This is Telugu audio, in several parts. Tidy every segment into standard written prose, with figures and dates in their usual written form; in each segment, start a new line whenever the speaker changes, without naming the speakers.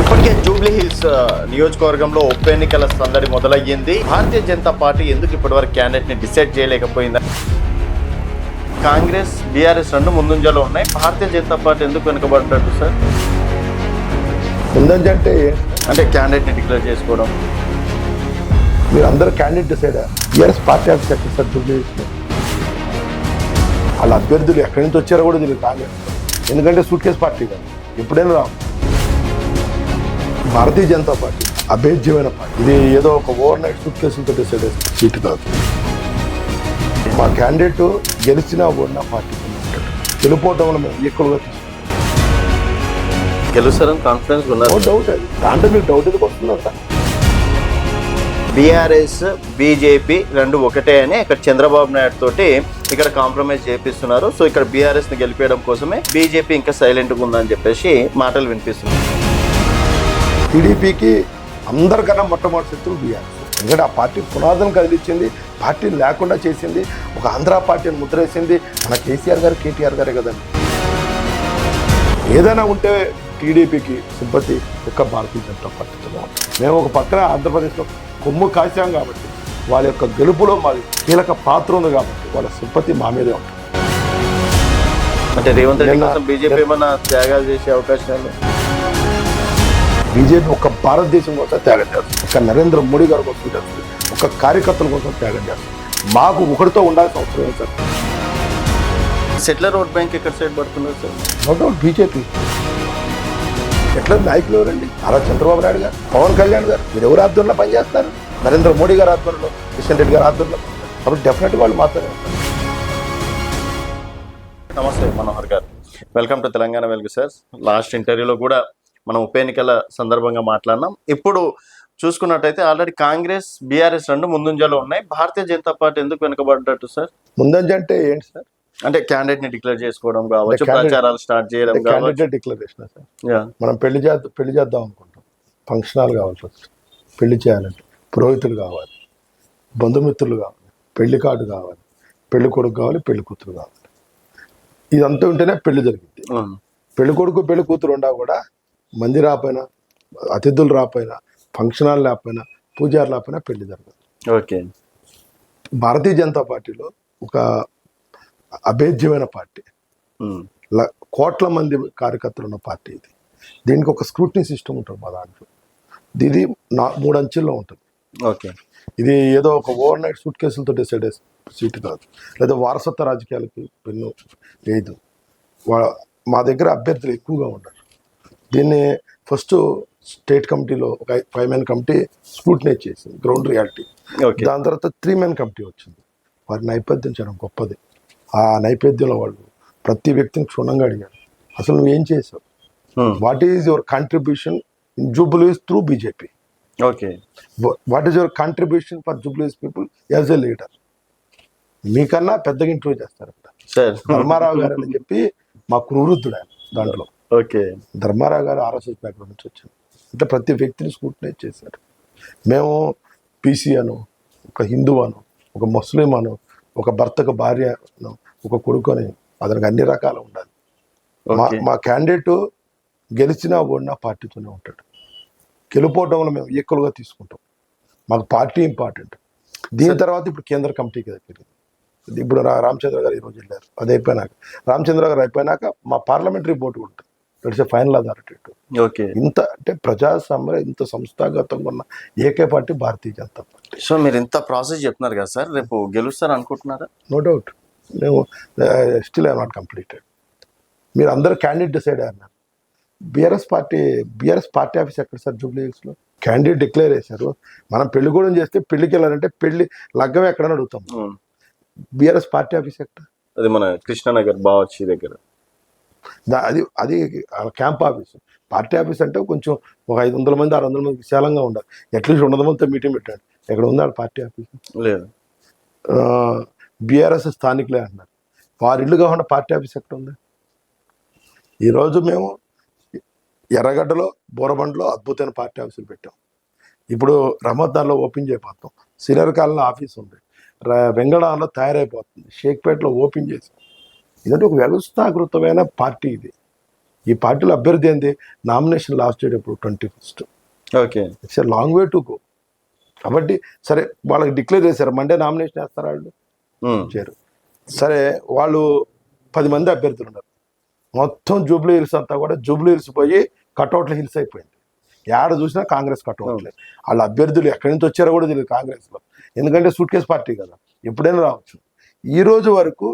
ఇప్పటికే జూబ్లీ హిల్స్ నియోజకవర్గంలో ఉప ఎన్నికల సందడి మొదలయ్యింది. భారతీయ జనతా పార్టీ ఎందుకు ఇప్పటివరకు క్యాండిడేట్ ని డిసైడ్ చేయలేకపోయిందా? కాంగ్రెస్ బీఆర్ఎస్ రెండు ముందంజలో ఉన్నాయి. భారతీయ జనతా పార్టీ ఎందుకు వెనుకబడ్డట్టు సార్?
ముందంజ అంటే
క్యాండిడేట్ ని డిక్లేర్ చేసుకోవడం.
మీరు అందరూ candidate decide TRS party office ఎక్కడ సార్ జూబ్లీ హిల్స్లో? వాళ్ళ అభ్యర్థులు ఎక్కడి నుంచి వచ్చారో కూడా తెలియదు కాంగ్రెస్. ఎందుకంటే సూట్ కేసు పార్టీ కాదు, ఎప్పుడైనా రావు. భారతీయ జనతా పార్టీ అభేద్యమైన పార్టీ. ఇది ఏదో ఒక ఓవర్ నైట్ సూట్ కేసులతో డిసైడ్ సీటు కాదు. మా క్యాండిడేట్ గెలిచినా ఓడినా పార్టీ గెలిపోవటం వల్ల మేము ఈక్వల్గా తీసుకుంటాం.
గెలుస్తారని కాన్ఫిడెన్స్ ఉన్నారు?
డౌట్ అది. దాంట్లో మీకు డౌట్ ఎందుకు వస్తుందా సార్?
బీఆర్ఎస్ బీజేపీ రెండు ఒకటే అని ఇక్కడ చంద్రబాబు నాయుడు తోటి ఇక్కడ కాంప్రమైజ్ చేపిస్తున్నారు. సో ఇక్కడ బీఆర్ఎస్ ని గెలిపేయడం కోసమే బీజేపీ ఇంకా సైలెంట్గా ఉందని చెప్పేసి మాటలు వినిపిస్తున్నాయి.
టీడీపీకి అందరికన్నా మొట్టమొదటి శత్రువు బీఆర్ఎస్. ఎందుకంటే ఆ పార్టీ పునాదం కదిలిచ్చింది, పార్టీ లేకుండా చేసింది, ఒక ఆంధ్ర పార్టీని ముద్రేసింది మన కేసీఆర్ గారు, కేటీఆర్ గారే కదండి. ఏదైనా ఉంటే టీడీపీకి సింపతి ఒక్క భారతీయ జనతా పార్టీతో. మేము ఒక పక్కన ఆంధ్రప్రదేశ్లో కొమ్ము కాశాం కాబట్టి వాళ్ళ యొక్క గెలుపులో మాది కీలక పాత్ర ఉంది కాబట్టి వాళ్ళ సింపతి మా మీదే ఉంటుంది.
అంటే రేవంత్ రెడ్డి కోసం బీజేపీ ఏమన్నా త్యాగాలు చేసే అవకాశాలు?
బీజేపీ ఒక భారతదేశం కోసం త్యాగం చేస్తుంది, ఒక నరేంద్ర మోడీ గారి కోసం చేస్తుంది, ఒక కార్యకర్తల కోసం త్యాగం చేస్తుంది. మాకు ఒకటితో ఉండాల్సిన అవసరం ఏంటి సార్?
సెటిలర్ ఓట్ బ్యాంక్ ఎక్కడ సైడ్ పడుతున్నారు సార్?
No doubt BJP. ఎట్లా నాయకులు ఎవరండి? అలా చంద్రబాబు నాయుడు గారు, పవన్ కళ్యాణ్ గారు, మీరు ఎవరు ఆధ్వర్యంలో పనిచేస్తారు? నరేంద్ర మోడీ గారు ఆధ్వర్యంలో, కిషన్ రెడ్డి గారు ఆధ్వర్యంలో. కాబట్టి డెఫినెట్గా వాళ్ళు మాత్రమే.
నమస్తే మనోహర్ గారు, వెల్కమ్ టు తెలంగాణ వెలుగు సార్. లాస్ట్ ఇంటర్వ్యూలో కూడా మనం ఉప ఎన్నికల సందర్భంగా మాట్లాడినాం. ఇప్పుడు చూసుకున్నట్టయితే ఆల్రెడీ కాంగ్రెస్ బీఆర్ఎస్ రెండు ముందంజలో ఉన్నాయి. భారతీయ జనతా పార్టీ ఎందుకు వెనుకబడ్డట్టు సార్?
ముందంజ అంటే ఏంటి సార్?
అంటే క్యాండిడేట్ ని డిక్లేర్ చేసుకోవడం కావచ్చు, ప్రచారాలు స్టార్ట్ చేయడం కావచ్చు.
Declaration sir. మనం పెళ్లి చేద్దాం అనుకుంటాం, ఫంక్షన్ హాల్ కావాలి, ఫస్ట్ పెళ్లి చేయాలంటే పురోహితులు కావాలి, బంధుమిత్రులు కావాలి, పెళ్లి కార్డు కావాలి, పెళ్లి కొడుకు కావాలి, పెళ్లి కూతురు కావాలి. ఇదంతా ఉంటేనే పెళ్లి జరిగింది. పెళ్లి కొడుకు పెళ్లి కూతురు ఉండా కూడా మంది రాపోయినా, అతిథులు రాపోయినా, ఫంక్షన్ హాల్ లేకపోయినా, పూజారు లేకపోయినా పెళ్లి జరగదు.
ఓకే.
భారతీయ జనతా పార్టీలో ఒక అభేద్యమైన పార్టీ, కోట్ల మంది కార్యకర్తలు ఉన్న పార్టీ ఇది. దీనికి ఒక స్క్రూటినీ సిస్టమ్ ఉంటుంది మా దాంట్లో. ఇది 3 అంచెల్లో ఉంటుంది.
ఓకే.
ఇది ఏదో ఒక ఓవర్ నైట్ సూట్ కేసులతో డిసైడ్ సీటు కాదు, లేదా వారసత్వ రాజకీయాలకి పెన్ను లేదు. మా దగ్గర అభ్యర్థులు ఎక్కువగా ఉన్నారు. దీన్ని ఫస్ట్ స్టేట్ కమిటీలో ఒక 5 మెన్ కమిటీ స్క్రూటినైజ్ చేసింది, గ్రౌండ్ రియాలిటీ. దాని తర్వాత 3 మెన్ కమిటీ వచ్చింది. వారి నైపథ్యం చాలా గొప్పది. ఆ నైపథ్యంలో వాళ్ళు ప్రతి వ్యక్తిని క్షుణ్ణంగా అడిగారు, అసలు నువ్వేం చేసావు, what is your contribution in Jubilees through BJP,
okay,
what is your contribution for Jubilees people as a leader. మీకన్నా పెద్దగా ఇంటర్వ్యూ చేస్తారంట ధర్మారావు గారు అని చెప్పి మా క్రూరుద్ధుడు ఆయన దాంట్లో.
ఓకే.
ధర్మారావు గారు ఆర్ఎస్ఎస్ బ్యాక్గ్రౌండ్ నుంచి వచ్చారు. అంటే ప్రతి వ్యక్తిని స్క్రూటినైజ్ చేశారు. మేము పీసీ అను, ఒక హిందూ అను, ఒక ముస్లిం అను, ఒక భర్తకు భార్య అను, ఒక కొడుకు అని, అతనికి అన్ని రకాలు ఉండాలి. మా క్యాండిడేట్ గెలిచినా ఓడినా పార్టీతోనే ఉంటాడు. గెలిపోవడంలో మేము ఈక్వల్గా తీసుకుంటాం. మాకు పార్టీ ఇంపార్టెంట్. దీని తర్వాత ఇప్పుడు కేంద్ర కమిటీకి దగ్గర ఇప్పుడు రామచంద్ర గారు ఈరోజు వెళ్ళారు. అది అయిపోయినాక, రామచంద్ర గారు అయిపోయినాక మా పార్లమెంటరీ బోర్డు ఉంటుంది, it's a final authority.
Okay.
ఇంత అంటే ప్రజాస్వామ్య ఇంత సంస్థాగతంగా ఉన్న ఏకే party Bharatiya Janata party.
So మీరు ఇంత ప్రాసెస్ చెప్తున్నారు కదా సార్, రేపు గెలుస్తారు అనుకుంటున్నారా?
No doubt. మేము స్టిల్ ఐ నాట్ కంప్లీటెడ్. మీరు అందరూ క్యాండిడేట్ డిసైడ్ అన్నారు. బీఆర్ఎస్ పార్టీ ఆఫీస్ ఎక్కడ సార్? జూబ్లీ హిల్స్లో. క్యాండిడేట్ డిక్లేర్ చేశారు. మనం పెళ్లి కూడా చేస్తే పెళ్లికి వెళ్ళాలంటే పెళ్లి లగ్గం ఎక్కడని అడుగుతాం. బీఆర్ఎస్ పార్టీ ఆఫీస్ ఎక్కడ?
అది మన కృష్ణానగర్ బావచ్చి దగ్గర.
అది క్యాంప్ ఆఫీస్. పార్టీ ఆఫీస్ అంటే కొంచెం ఒక 500 మంది 600 మంది విశాలంగా ఉండాలి. అట్లీస్ట్ 100 మందితో మీటింగ్ పెట్టాడు. ఎక్కడ ఉంది పార్టీ ఆఫీస్? లేదు. బీఆర్ఎస్ స్థానికులే అంటున్నారు. వారి ఇల్లు కాకుండా పార్టీ ఆఫీస్ ఎక్కడ ఉంది? ఈరోజు మేము ఎర్రగడ్డలో, బోరబండలో అద్భుతమైన పార్టీ ఆఫీసులు పెట్టాం. ఇప్పుడు రహమద్దాన్లో ఓపెన్ చేయబోతాం. సీనియర్ కాలంలో ఆఫీస్ ఉంది, వెంగళంలో తయారైపోతుంది, షేక్పేటలో ఓపెన్ చేసాం. ఇదంటే ఒక వ్యవస్థాకృతమైన పార్టీ ఇది. ఈ పార్టీలో అభ్యర్థి ఏంది, నామినేషన్ లాస్ట్ డేట్ ఎప్పుడు 21st.
Okay.
It's a long way to go. కాబట్టి సరే వాళ్ళకి డిక్లేర్ చేశారు, మండే నామినేషన్ వేస్తారు వాళ్ళు చేయరు. సరే వాళ్ళు 10 మంది అభ్యర్థులు ఉన్నారు, మొత్తం జూబ్లీ హిల్స్ అంతా కూడా జూబ్లీ హిల్స్ పోయి కటౌట్ల హిల్స్ అయిపోయింది. ఏడ చూసినా కాంగ్రెస్ కటౌట్లే. వాళ్ళ అభ్యర్థులు ఎక్కడి నుంచి వచ్చారో కూడా తెలియదు కాంగ్రెస్లో, ఎందుకంటే సూట్ కేసు పార్టీ కదా, ఎప్పుడైనా రావచ్చు. ఈ రోజు వరకు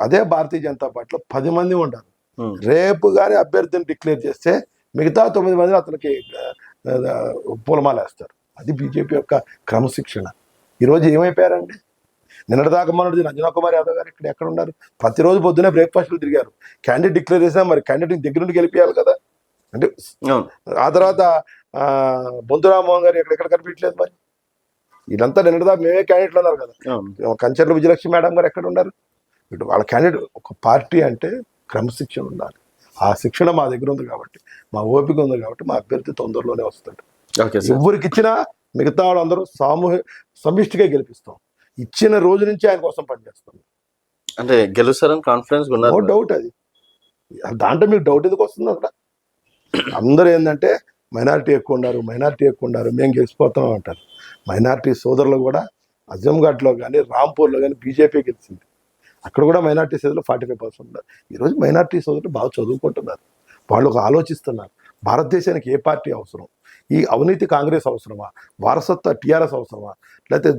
అదే భారతీయ జనతా పార్టీలో 10 మంది ఉంటారు. రేపు కానీ అభ్యర్థిని డిక్లేర్ చేస్తే మిగతా 9 మంది అతనికి పూలమాల వేస్తారు. అది బీజేపీ యొక్క క్రమశిక్షణ. ఈరోజు ఏమైపోయారండి, నిన్నటిదాకా మొన్నటి రంజనా కుమార్ యాదవ్ గారు ఇక్కడ ఎక్కడ ఉన్నారు, ప్రతిరోజు పొద్దునే బ్రేక్ఫాస్ట్లు తిరిగారు. క్యాండిడేట్ డిక్లేర్ చేసినా మరి క్యాండిడేట్ దగ్గర నుండి గెలిపించాలి కదా. అంటే ఆ తర్వాత బొంతు రామ్మోహన్ గారు ఎక్కడ కనిపించలేదు. మరి వీళ్ళంతా నిన్నటిదాకా మేమే క్యాండిడేట్లు అన్నారు కదా. కంచర్ల విజయలక్ష్మి మేడం గారు ఎక్కడ ఉన్నారు. ఇటు వాళ్ళ క్యాండిడేట్, ఒక పార్టీ అంటే క్రమశిక్షణ ఉండాలి. ఆ శిక్షణ మా దగ్గర ఉంది కాబట్టి, మా ఓపిక ఉంది కాబట్టి మా అభ్యర్థి తొందరలోనే వస్తాడు. ఎవరికి ఇచ్చినా మిగతా వాళ్ళందరూ సమిష్టిగా గెలిపిస్తాం. ఇచ్చిన రోజు నుంచి ఆయన కోసం పనిచేస్తాం.
అంటే గెలుస్తారని కాన్ఫిడెన్స్
నో డౌట్. అది దాంట్లో మీకు డౌట్ ఎందుకు వస్తుంది అక్కడ. అందరూ ఏంటంటే మైనారిటీ ఎక్కువ ఉన్నారు, మేము గెలిచిపోతాం అంటారు. మైనారిటీ సోదరులు కూడా అజంఘాట్లో కానీ రాంపూర్లో కానీ బీజేపీ గెలిచింది. అక్కడ కూడా మైనారిటీ సోదరులు 45% ఉన్నారు. ఈరోజు మైనారిటీ సోదరులు బాగా చదువుకుంటున్నారు, వాళ్ళు ఒక ఆలోచిస్తున్నారు. భారతదేశానికి ఏ పార్టీ అవసరం, ఈ అవినీతి కాంగ్రెస్ అవసరమా, వారసత్వ టీఆర్ఎస్ అవసరమా, లేకపోతే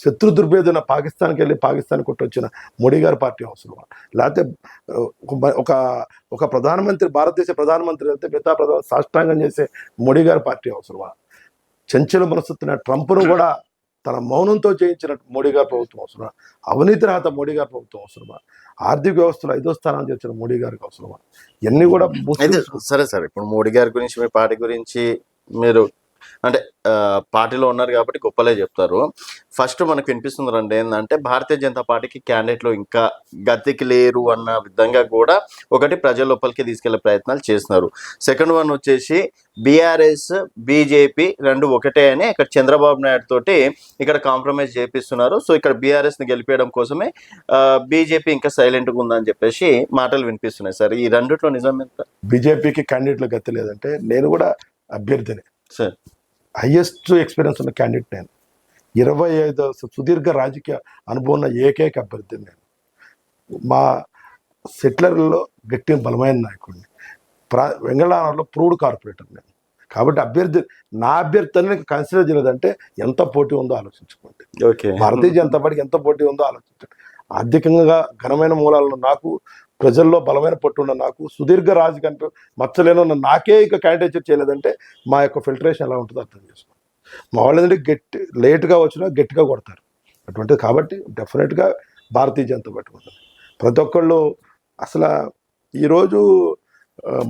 శత్రు దుర్భేదన పాకిస్తాన్కి వెళ్ళి పాకిస్తాన్ కొట్టొచ్చిన మోడీ గారి పార్టీ అవసరమా, లేకపోతే ఒక ప్రధానమంత్రి, భారతదేశ ప్రధానమంత్రి వెళ్తే మిగతా సాష్టాంగం చేసే మోడీ గారి పార్టీ అవసరమా, చంచల మనసున్న ట్రంప్ను కూడా తన మౌనంతో చేయించిన మోడీ గారి ప్రభుత్వం అవసరమా, అవినీతి రహిత మోడీ గారి ప్రభుత్వం అవసరమా, ఆర్థిక వ్యవస్థలో 5వ స్థానాన్ని చేసిన మోడీ గారికి అవసరమా, ఇవన్నీ కూడా.
సరే ఇప్పుడు మోడీ గారి గురించి, మీ పార్టీ గురించి మీరు అంటే పార్టీలో ఉన్నారు కాబట్టి గొప్పలే చెప్తారు. ఫస్ట్ మనకు వినిపిస్తుంది అంటే ఏంటంటే భారతీయ జనతా పార్టీకి క్యాండిడేట్లు ఇంకా గద్దెకి లేరు అన్న విధంగా కూడా ఒకటి ప్రజల లోపలికి తీసుకెళ్లే ప్రయత్నాలు చేస్తున్నారు. సెకండ్ వన్ వచ్చేసి బీఆర్ఎస్ బీజేపీ రెండు ఒకటే అని ఇక్కడ చంద్రబాబు నాయుడు తోటి ఇక్కడ కాంప్రమైజ్ చేపిస్తున్నారు. సో ఇక్కడ బీఆర్ఎస్ని గెలిపేయడం కోసమే బీజేపీ ఇంకా సైలెంట్గా ఉందని చెప్పేసి మాటలు వినిపిస్తున్నాయి. సార్ ఈ రెండిట్లో నిజం ఎంత?
బీజేపీకి క్యాండిడేట్లు గతి లేదంటే నేను కూడా అభ్యర్థిని.
సార్
హైయెస్ట్ ఎక్స్పీరియన్స్ ఉన్న క్యాండిడేట్ నేను. 25 సుదీర్ఘ రాజకీయ అనుభవం ఉన్న ఏకైక అభ్యర్థిని నేను. మా సెటిలర్లో గట్టి బలమైన నాయకుడిని. వెంగళరావులో ప్రూవ్డ్ కార్పొరేటర్ నేను. కాబట్టి నా అభ్యర్థిని కన్సిడర్ చేయలేదంటే ఎంత పోటీ ఉందో ఆలోచించుకోండి. భారతీయ జనతా పార్టీకి ఎంత పోటీ ఉందో ఆలోచించండి. ఆర్థికంగా ఘనమైన మూలాలను నాకు, ప్రజల్లో బలమైన పట్టు ఉన్న నాకు, సుదీర్ఘ రాజకీయ మచ్చలేను నాకే ఇక క్యాండిడేట్ చేయలేదంటే మా యొక్క ఫిల్టరేషన్ ఎలా ఉంటుందో అర్థం చేసుకోండి. మా వాళ్ళు ఏంటంటే లేట్గా వచ్చినా గట్టిగా కొడతారు అటువంటిది. కాబట్టి డెఫినెట్గా భారతీయ జనతా పార్టీ ఉంటుంది. ప్రతి ఒక్కళ్ళు అసలు ఈరోజు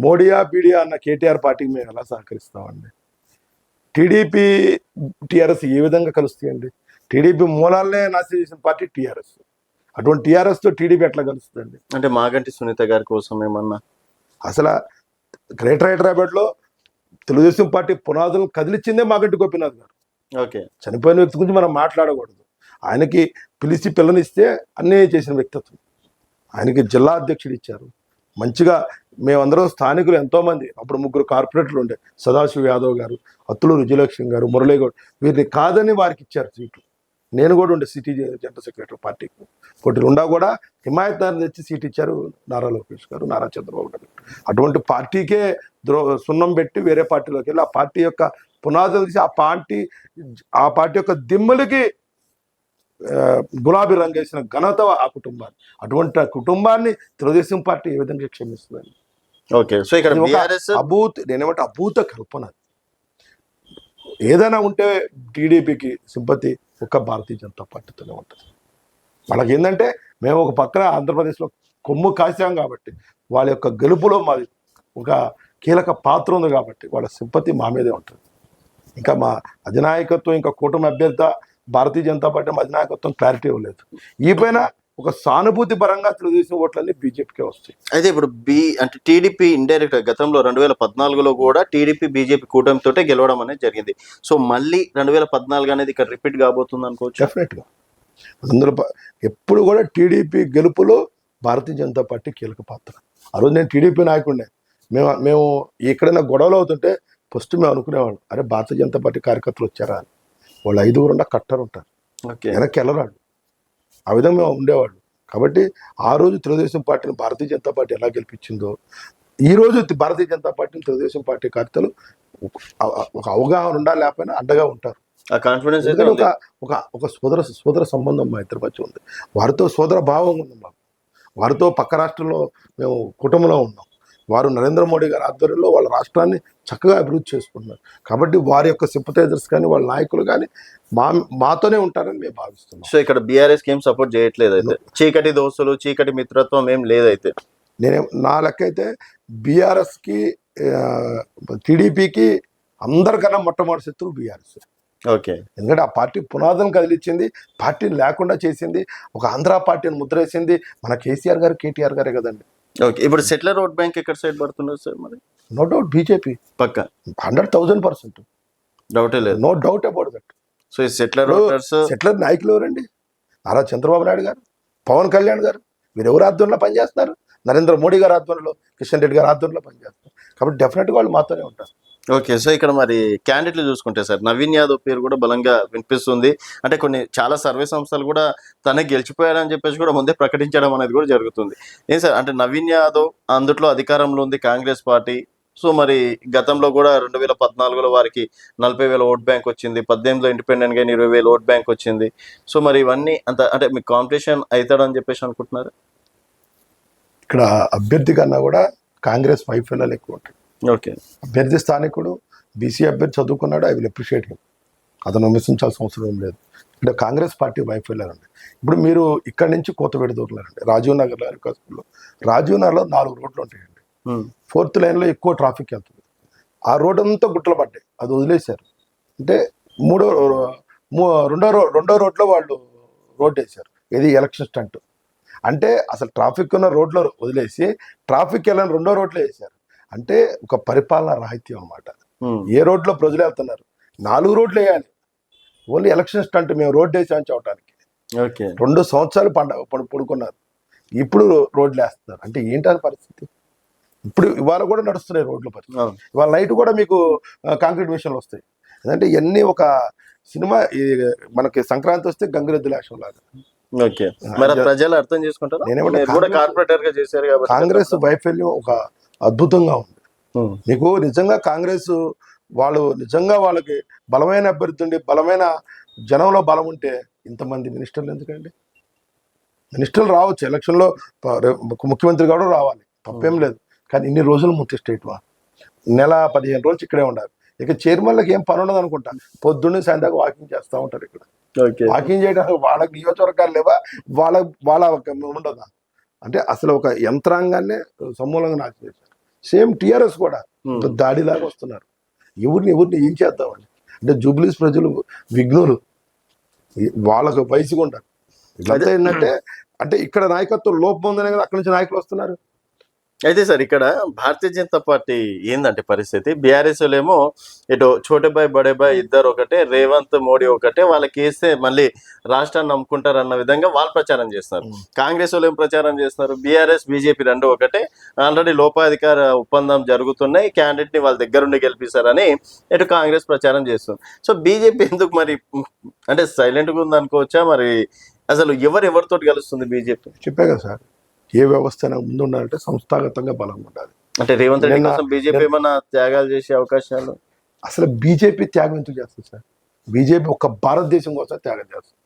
మోడీయా బీడియా అన్న కేటీఆర్ పార్టీకి మేము ఎలా సహకరిస్తామండి? టీడీపీ టీఆర్ఎస్ ఏ విధంగా కలుస్తాయండి? టీడీపీ మూలాలనే నాశనం చేసిన పార్టీ టీఆర్ఎస్. అటువంటి టీఆర్ఎస్తో టీడీపీ ఎట్లా కలుస్తుందండి?
అంటే మాగంటి సునీత గారి కోసం ఏమన్నా
అసలు గ్రేటర్ హైదరాబాద్లో తెలుగుదేశం పార్టీ పునాదులను కదిలిచ్చిందే మాగంటి గోపీనాథ్ గారు. చనిపోయిన వ్యక్తి గురించి మనం మాట్లాడకూడదు. ఆయనకి పిలిచి పిల్లనిస్తే అన్నీ చేసిన వ్యక్తిత్వం. ఆయనకి జిల్లా అధ్యక్షుడు ఇచ్చారు. మంచిగా మేమందరం స్థానికులు ఎంతోమంది, అప్పుడు 3 కార్పొరేటర్లు ఉండే, సదాశివ యాదవ్ గారు, అత్తులూరు విజయలక్ష్మి గారు, మురళీగౌడ్, వీరిని కాదని వారికి ఇచ్చారు సీట్లు. నేను కూడా ఉండే సిటీ జనరల్ సెక్రటరీ పార్టీకి పోటీలు ఉండా కూడా హిమాయత్ నగర్ తెచ్చి సీట్ ఇచ్చారు నారా లోకేష్ గారు, నారా చంద్రబాబు గారు. అటువంటి పార్టీకే సున్నం పెట్టి వేరే పార్టీలోకి వెళ్ళి ఆ పార్టీ యొక్క పునాదులు తీసి ఆ పార్టీ యొక్క దిమ్మలకి గులాబీ రంగు వేసిన ఘనత ఆ కుటుంబాన్ని. అటువంటి కుటుంబాన్ని తెలుగుదేశం పార్టీ ఏ విధంగా క్షమిస్తుందండి? నేనేమంటే అభూత కల్పన. ఏదైనా ఉంటే టీడీపీకి సింపతి ఒక్క భారతీయ జనతా పార్టీతోనే ఉంటుంది. వాళ్ళకి ఏంటంటే మేము ఒక పక్కన ఆంధ్రప్రదేశ్లో కొమ్ము కాసాం కాబట్టి వాళ్ళ యొక్క గెలుపులో మాది ఒక కీలక పాత్ర ఉంది కాబట్టి వాళ్ళ సింపతి మా మీదే ఉంటుంది. ఇంకా మా అధినాయకత్వం, ఇంకా కూటమి అభ్యర్థి భారతీయ జనతా పార్టీ అధినాయకత్వం క్లారిటీ ఇవ్వలేదు. ఈ పైన ఒక సానుభూతి పరంగా తెలుగుదేశం ఓట్లన్నీ బీజేపీకే వస్తాయి.
అయితే ఇప్పుడు అంటే టీడీపీ ఇండైరెక్ట్ గతంలో 2014లో కూడా టీడీపీ బీజేపీ కూటమితోటే గెలవడం అనేది జరిగింది. సో మళ్ళీ 2014 అనేది ఇక్కడ రిపీట్ కాబోతుంది అనుకోవచ్చు.
డెఫినెట్గా అందులో ఎప్పుడు కూడా టీడీపీ గెలుపులో భారతీయ జనతా పార్టీ కీలక పాత్ర. ఆ రోజు నేను టీడీపీ నాయకుడినే, మేము ఎక్కడైనా గొడవలు అవుతుంటే ఫస్ట్ మేము అనుకునేవాళ్ళం, అరే భారతీయ జనతా పార్టీ కార్యకర్తలు వచ్చారా అని. వాళ్ళు 5 ఉన్న కట్టర్ ఉంటారు,
ఓకే.
వెనక్కి వెళ్ళరాడు. ఆ విధంగా మేము ఉండేవాళ్ళు. కాబట్టి ఆ రోజు తెలుగుదేశం పార్టీని భారతీయ జనతా పార్టీ ఎలా గెలిపించిందో, ఈ రోజు భారతీయ జనతా పార్టీని తెలుగుదేశం పార్టీ కార్యకర్తలు ఒక అవగాహన ఉండాలి, లేకపోయినా అండగా ఉంటారు.
ఆ కాన్ఫిడెన్స్ అయితే
ఎందుకంటే
ఉంది.
ఒక సోదర సంబంధం మా ఇద్దరి మధ్య ఉంది. వారితో సోదర భావం ఉంది మాకు. వారితో పక్క రాష్ట్రంలో మేము కుటుంబంలో ఉన్నాం. వారు నరేంద్ర మోడీ గారి ఆధ్వర్యంలో వాళ్ళ రాష్ట్రాన్ని చక్కగా అభివృద్ధి చేసుకుంటున్నారు. కాబట్టి వారి యొక్క సింపథైజర్స్ కానీ వాళ్ళ నాయకులు కానీ మాతోనే ఉంటారని మేము భావిస్తున్నాం.
సో ఇక్కడ బీఆర్ఎస్ ఏం సపోర్ట్ చేయట్లేదు అయితే, చీకటి దోస్తులు చీకటి మిత్రత్వం ఏం లేదైతే.
నా లెక్క అయితే బీఆర్ఎస్కి టీడీపీకి అందరికన్నా మొట్టమొదటి శత్రువు బీఆర్ఎస్.
ఓకే.
ఎందుకంటే ఆ పార్టీ పునాదులను కదిలిచ్చింది, పార్టీని లేకుండా చేసింది, ఒక ఆంధ్ర పార్టీని ముద్రేసింది మన కేసీఆర్ గారు, కేటీఆర్ గారే కదండి.
ఓకే. ఇప్పుడు సెటిలర్ ఓట్ బ్యాంక్ ఎక్కడ సైడ్ పడుతున్నారు సార్ మరి?
నో డౌట్ బీజేపీ
పక్క
100,000%.
డౌటే లేదు.
No doubt about that.
So ఈ సెటిలర్ ఓటర్స్,
సెటిలర్ నాయకులు ఎవరండి? నారా చంద్రబాబు నాయుడు గారు, పవన్ కళ్యాణ్ గారు, వీరు ఎవరు ఆధ్వర్యంలో పనిచేస్తున్నారు? నరేంద్ర మోడీ గారి ఆధ్వర్యంలో, కిషన్ రెడ్డి గారి ఆధ్వర్యంలో పనిచేస్తారు. కాబట్టి డెఫినెట్గా వాళ్ళు మాతోనే ఉంటారు.
ఓకే. సో ఇక్కడ మరి క్యాండిడేట్లు చూసుకుంటే సార్, నవీన్ యాదవ్ పేరు కూడా బలంగా వినిపిస్తుంది. అంటే చాలా సర్వే సంస్థలు కూడా తనే గెలిచిపోయాడని చెప్పేసి కూడా ముందే ప్రకటించడం అనేది కూడా జరుగుతుంది. ఏం సార్ అంటే నవీన్ యాదవ్ అందుట్లో అధికారంలో ఉంది కాంగ్రెస్ పార్టీ. సో మరి గతంలో కూడా 2014లో వారికి 40,000 ఓట్ బ్యాంక్ వచ్చింది, 18లో ఇండిపెండెంట్గా 20,000 ఓట్ బ్యాంక్ వచ్చింది. సో మరి ఇవన్నీ అంటే మీకు కాంపిటీషన్ అవుతాడని చెప్పేసి అనుకుంటున్నారు?
ఇక్కడ అభ్యర్థి కన్నా కూడా కాంగ్రెస్ వైఫల్యాలు ఎక్కువ ఉంటాయి.
ఓకే.
అభ్యర్థి స్థానికుడు, బీసీ అభ్యర్థి చదువుకున్నాడు, ఐ విల్ అప్రిషియేట్ హిమ్. అతను విమర్శించాల్సిన అవసరం ఏం లేదు. ఇక్కడ కాంగ్రెస్ పార్టీ వైఫల్యాలు ఉన్నాయి. ఇప్పుడు మీరు ఇక్కడి నుంచి కోతవేడి దూరండి, రాజీవ్ నగర్లో, రాజీవ్ నగర్లో 4 రోడ్లు ఉంటాయండి. 4th లైన్లో ఎక్కువ ట్రాఫిక్ వెళ్తుంది. ఆ రోడ్ అంతా గుట్టలు పడ్డాయి, అది వదిలేశారు. అంటే రెండో రోడ్లో వాళ్ళు రోడ్ వేశారు. ఇది ఎలక్షన్ స్టంట్. అంటే అసలు ట్రాఫిక్ ఉన్న రోడ్లో వదిలేసి ట్రాఫిక్ వెళ్ళని 2వ రోడ్లో వేశారు. అంటే ఒక పరిపాలన రాహిత్యం అన్నమాట. ఏ రోడ్లో ప్రజలు వెళ్తున్నారు, 4 రోడ్లు వేయాలి. ఓన్లీ ఎలక్షన్ స్టంట్, మేము రోడ్డు వేసామని చెప్పడానికి.
ఓకే.
2 సంవత్సరాలు పడుకున్నారు, ఇప్పుడు రోడ్లు వేస్తున్నారు. అంటే ఏంటని పరిస్థితి? ఇప్పుడు ఇవాళ కూడా నడుస్తున్నాయి రోడ్ల పరిస్థితి. ఇవాళ నైట్ కూడా మీకు కాంక్రీట్ మిషన్లు వస్తాయి. ఎందుకంటే ఇవన్నీ ఒక సినిమా. మనకి సంక్రాంతి వస్తే గంగిరెద్దు లాక్షన్ లాగా.
ఓకే. మరి ప్రజలు అర్థం చేసుకుంటారు. కార్పొరేటర్ గా చేశారు కాబట్టి
కాంగ్రెస్ వైఫల్యం ఒక అద్భుతంగా ఉంది. మీకు నిజంగా కాంగ్రెస్ వాళ్ళు నిజంగా వాళ్ళకి బలమైన అభ్యర్థి ఉండి, బలమైన జనంలో బలం ఉంటే ఇంతమంది మినిస్టర్లు ఎందుకండి? మినిస్టర్లు రావచ్చు, ఎలక్షన్లో ముఖ్యమంత్రి కూడా రావాలి, తప్పేం లేదు. కానీ ఇన్ని రోజులు ముందు స్టేట్ నెల 15 రోజులు ఇక్కడే ఉండాలి. ఇక చైర్మన్లకు ఏం పని ఉండదు అనుకుంటా, పొద్దున్నే సాయంత్రం వాకింగ్ చేస్తూ ఉంటారు ఇక్కడ. వాకింగ్ చేయడానికి వాళ్ళకి నియోజకవర్గాలు లేవా, వాళ్ళ ఉండదా? అంటే అసలు ఒక యంత్రాంగాన్ని సమూలంగా నాశనం చేశారు. సేమ్ టీఆర్ఎస్ కూడా దాడిలాగా వస్తున్నారు. ఎవరిని ఏం చేద్దామని. అంటే జూబ్లీస్ ప్రజలు విఘ్నులు, వాళ్ళకు వయసుగా ఉంటారు. ఇదంతా ఏంటంటే అంటే ఇక్కడ నాయకత్వం లోపం ఉందనే కదా అక్కడి నుంచి నాయకులు వస్తున్నారు.
అయితే సార్ ఇక్కడ భారతీయ జనతా పార్టీ ఏందంటే పరిస్థితి, బీఆర్ఎస్ ఏమో ఇటు చోటేబాయ్ బడేబాయ్ ఇద్దరు ఒకటే, రేవంత్ మోడీ ఒకటే, వాళ్ళకి వేస్తే మళ్ళీ రాష్ట్రాన్ని నమ్ముకుంటారు అన్న విధంగా వాళ్ళు ప్రచారం చేస్తున్నారు. కాంగ్రెస్ వాళ్ళు ఏం ప్రచారం చేస్తున్నారు, బీఆర్ఎస్ బీజేపీ 2 ఒకటే, ఆల్రెడీ లోపాధికార ఒప్పందం జరుగుతున్నాయి, క్యాండిడేట్ ని వాళ్ళ దగ్గరుండి గెలిపిస్తారని ఇటు కాంగ్రెస్ ప్రచారం చేస్తుంది. సో బీజేపీ ఎందుకు మరి అంటే సైలెంట్ గా ఉంది అనుకోవచ్చా? మరి అసలు ఎవరితో గెలుస్తుంది బీజేపీ?
చెప్పే కదా సార్, ఏ వ్యవస్థ ముందు ఉండాలంటే సంస్థాగతంగా బలం ఉండాలి.
అంటే రేవంత్ రెడ్డి కోసం బీజేపీ ఏమన్నా త్యాగాలు చేసే అవకాశాలు?
అసలు బీజేపీ త్యాగం ఎందుకు చేస్తుంది సార్? బీజేపీ ఒక భారతదేశం కోసం త్యాగం చేస్తుంది,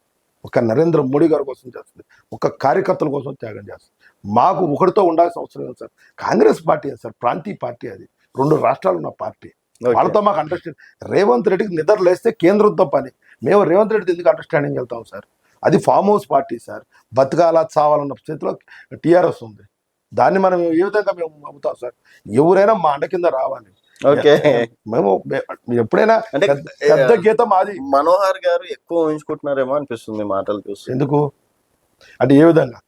ఒక నరేంద్ర మోడీ గారి కోసం చేస్తుంది, ఒక కార్యకర్తల కోసం త్యాగం చేస్తుంది. మాకు ఒకరితో ఉండాల్సిన అవసరం లేదు సార్. కాంగ్రెస్ పార్టీ సార్ ప్రాంతీయ పార్టీ, అది 2 రాష్ట్రాలు ఉన్న పార్టీ. వాళ్ళతో మాకు అండర్స్టాండింగ్. రేవంత్ రెడ్డికి నిద్ర లేస్తే కేంద్రంతో పని. మేము రేవంత్ రెడ్డి ఎందుకు అండర్స్టాండింగ్ వెళ్తాం సార్? అది ఫామ్ హౌస్ పార్టీ సార్. బతకాలా చావాలన్న స్థితిలో టీఆర్ఎస్ ఉంది. దాన్ని మనం ఏ విధంగా మేము అమ్ముతాం సార్? ఎవరైనా మా అండ కింద రావాలి.
ఓకే.
మేము ఎప్పుడైనా పెద్ద గీతం అది.
మనోహర్ గారు ఎక్కువ ఊహించుకుంటున్నారేమో అనిపిస్తుంది మాటలు చూసి.
ఎందుకు అంటే ఏ విధంగా?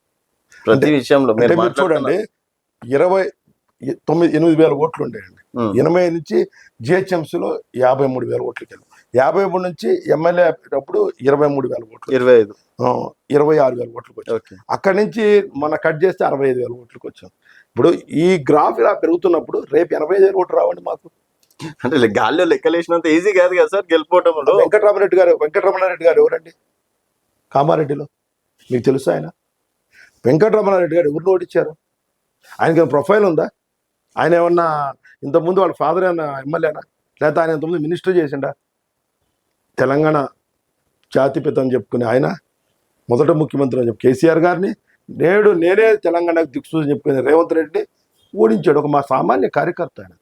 ప్రతి విషయంలో
మీరు చూడండి, 8,000 ఓట్లు ఉండేయండి.
ఉమ్.
80 నుంచి జిహెచ్ఎంసీలో 53,000 ఓట్లకి వెళ్ళాం. 53 నుంచి ఎమ్మెల్యే అప్పుడు 23,000 ఓట్లు,
25.
26,000 ఓట్లకు వచ్చాం.
ఓకే.
అక్కడి నుంచి మన కట్ చేస్తే 65,000 ఓట్లకు వచ్చాం. ఇప్పుడు ఈ గ్రాఫ్ ఇలా పెరుగుతున్నప్పుడు రేపు 85,000 ఓట్లు రావండి మాకు.
అంటే గాల్లో లెక్కలేసినంత ఈజీ కాదు కదా సార్ గెలుపోవటంలో.
వెంకటరమణారెడ్డి గారు ఎవరండి కామారెడ్డిలో? మీకు తెలుసు ఆయన? వెంకటరమణారెడ్డి గారు ఎవరిని ఓడించారు? ఆయనకి ప్రొఫైల్ ఉందా? ఆయన ఏమన్నా ఇంతకుముందు వాళ్ళ ఫాదర్ ఏమన్నా ఎమ్మెల్యేనా, లేకపోతే ఆయన ఇంతకుముందు మినిస్టర్ చేసిండా? తెలంగాణ జాతిపిత అని చెప్పుకునే ఆయన మొదట ముఖ్యమంత్రి అని చెప్పి కేసీఆర్ గారిని, నేనే తెలంగాణకు దిక్సూచి చెప్పుకునే రేవంత్ రెడ్డిని ఓడించాడు ఒక మా సామాన్య కార్యకర్త ఆయన.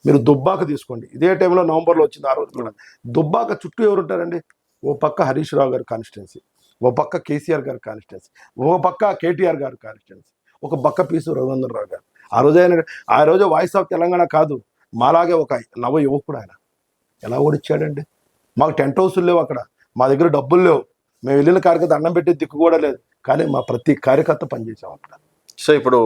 మీరు దుబ్బాక తీసుకోండి, ఇదే టైంలో నవంబర్లో వచ్చింది. ఆ రోజు కూడా దుబ్బాక చుట్టూ ఎవరు ఉంటారండి? ఓ పక్క హరీష్ రావు గారి కాన్స్టిట్యున్సీ, ఓ పక్క కేసీఆర్ గారి కాన్స్టిట్యున్సీ, ఓ పక్క కేటీఆర్ గారి కాన్స్టిట్యున్సీ, ఒక పక్క పీసు రఘునందనరావు గారు. ఆ రోజు వాయిస్ ఆఫ్ తెలంగాణ కాదు, మాలాగే ఒక నవ యువకుడు ఆయన. ఎలా ఓడిచ్చాడండి? మాకు టెంట్ హౌస్లు లేవు అక్కడ, మా దగ్గర డబ్బులు లేవు, మేము వెళ్ళిన కార్యకర్త అన్నం పెట్టే దిక్కు కూడా లేదు, కానీ మా ప్రతి కార్యకర్త పనిచేసాం అక్కడ.
సో ఇప్పుడు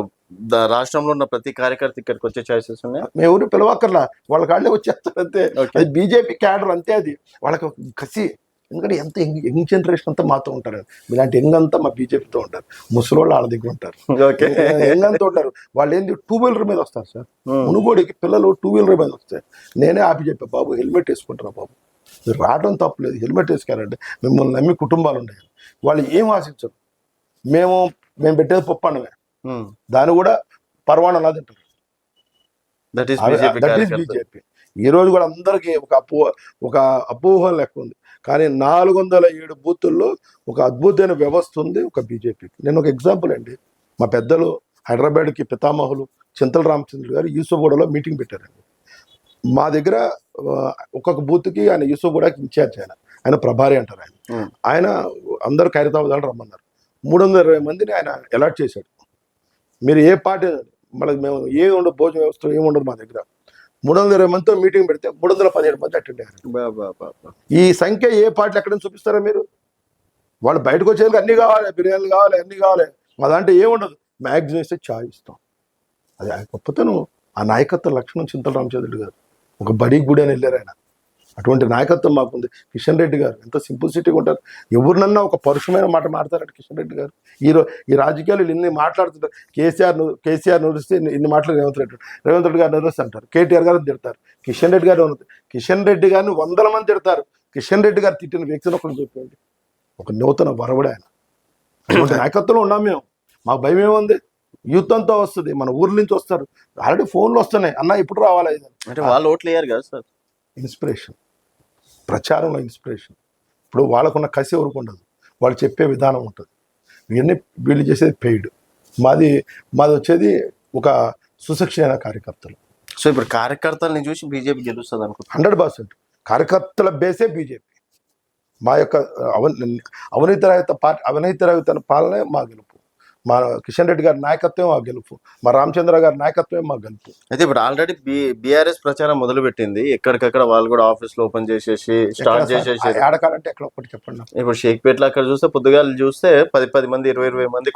రాష్ట్రంలో ఉన్న ప్రతి కార్యకర్త ఇక్కడికి వచ్చే ఛాయిసెస్ ఉన్నాయి.
మేము ఎవరు పిలవక్కర్లా, వాళ్ళ కాళ్ళే వచ్చేస్తారు అంతే.
Okay.
అది బీజేపీ క్యాడర్ అంతే, అది వాళ్ళకి కసి. ఎందుకంటే ఎంత యంగ్ జనరేషన్ అంతా మాతో ఉంటారు, ఇలాంటి యంగ్ అంతా మా బీజేపీతో ఉంటారు, ముసలోళ్ళు వాళ్ళ దగ్గర ఉంటారు,
ఓకే.
యంగ్ అంతా ఉంటారు. వాళ్ళు ఏంది 2 వీలర్ మీద వస్తారు సార్, మునుగోడికి పిల్లలు 2 వీలర్ మీద వస్తాయి. నేనే ఆపి చెప్పా, బాబు హెల్మెట్ వేసుకుంటారా బాబు, మీరు రావడం తప్పలేదు, హెల్మెట్ వేసుకెళ్ళండి, మిమ్మల్ని నమ్మి కుటుంబాలు ఉన్నాయి. వాళ్ళు ఏం ఆశించరు, మేము పెట్టేది పప్పు అన్నమే, దాన్ని కూడా పర్వాణం అలా తింటారు.
That is
that is BJP. ఈ రోజు కూడా అందరికీ ఒక అపోహ లెక్క ఉంది, కానీ 407 బూతుల్లో ఒక అద్భుతమైన వ్యవస్థ ఉంది ఒక బీజేపీకి. నేను ఒక ఎగ్జాంపుల్ అండి, మా పెద్దలు హైదరాబాద్కి పితామహులు చింతల రామచంద్రుడు గారు యూసుఫ్గూడలో మీటింగ్ పెట్టారండి. మా దగ్గర ఒక్కొక్క బూత్కి ఆయన యూసుఫ్గూడకి ఇన్ఛార్జ్, ఆయన ప్రభారి అంటారు. ఆయన అందరూ ఖైరతాబాద్ రమ్మన్నారు. 320 మందిని ఆయన అలాట్ చేశాడు. మీరు ఏ పార్టీ, మనకి మేము ఏమి ఉండదు, భోజన వ్యవస్థ ఏమి ఉండదు మా దగ్గర. 320 మందితో మీటింగ్ పెడితే 317 మంది అటెండ్ అయ్యారు. ఈ సంఖ్య ఏ పార్టీలు ఎక్కడైనా చూపిస్తారా మీరు? వాళ్ళు బయటకు వచ్చేందుకు అన్ని కావాలి, బిర్యానీలు కావాలి, అన్ని కావాలి, మా దాంట్లో ఏముండదు, మ్యాక్సిమం ఇస్తే ఛాయ్ ఇస్తాం. అది ఆయన గొప్పతనం, ఆ నాయకత్వ లక్షణం. చింతల రామచంద్రుడు గారు ఒక బడి గుడి అని వెళ్ళారు ఆయన, అటువంటి నాయకత్వం మాకుంది. కిషన్ రెడ్డి గారు ఎంత సింపుల్సిటీగా ఉంటారు, ఎవరినన్నా ఒక పరుషమైన మాట మాట్లాడతారట కిషన్ రెడ్డి గారు. ఈ రాజకీయాలు ఇన్ని మాట్లాడుతుంటారు. కేసీఆర్ నూరిస్తే ఇన్ని మాటలు రేవంత్ రెడ్డి గారు నూరిస్తే అంటారు, కేటీఆర్ గారు తిడతారు, కిషన్ రెడ్డి గారిని 100 మంది తిడతారు. కిషన్ రెడ్డి గారు తిట్టిన వ్యక్తిని ఒకటి చెప్పండి, ఒక నూతన వరవడే ఆయన. అటువంటి నాయకత్వంలో ఉన్నాం మేము. మాకు భయం ఏముంది? యూత్ అంతా వస్తుంది, మన ఊర్ల నుంచి వస్తారు, ఆల్రెడీ ఫోన్లు వస్తున్నాయి, అన్న ఇప్పుడు రావాలి
అంటే వాళ్ళు ఓట్లు వేయరు కదా సార్.
ఇన్స్పిరేషన్, ప్రచారంలో ఇన్స్పిరేషన్. ఇప్పుడు వాళ్ళకున్న కసి ఎవరికి ఉండదు, వాళ్ళు చెప్పే విధానం ఉంటుంది. ఇవన్నీ వీళ్ళు చేసేది పెయిడ్, మాది వచ్చేది ఒక సుశిక్షణ కార్యకర్తలు.
సో ఇప్పుడు కార్యకర్తలని చూసి బీజేపీ గెలుస్తుంది అనుకుంటున్నాను.
100% కార్యకర్తల బేసే బీజేపీ. మా యొక్క అవినీతి రహిత పాలనే మా గెలుపు, మా కిషన్ రెడ్డి గారి నాయకత్వం మా గెలుపు, మా రామచంద్ర గారి నాయకత్వమే మా గెలుపు.
అయితే ఇప్పుడు ఆల్రెడీ బీఆర్ఎస్ ప్రచారం మొదలు పెట్టింది, ఎక్కడికక్కడ వాళ్ళు కూడా ఆఫీసులు ఓపెన్ చేసేసి స్టార్ట్ చేసేసి.
ఆడకాలంటే ఎక్కడ ఒకటి చెప్పండి.
ఇప్పుడు షేక్పేటలో అక్కడ చూస్తే పొద్దుగాలు చూస్తే 10 మంది 20 మంది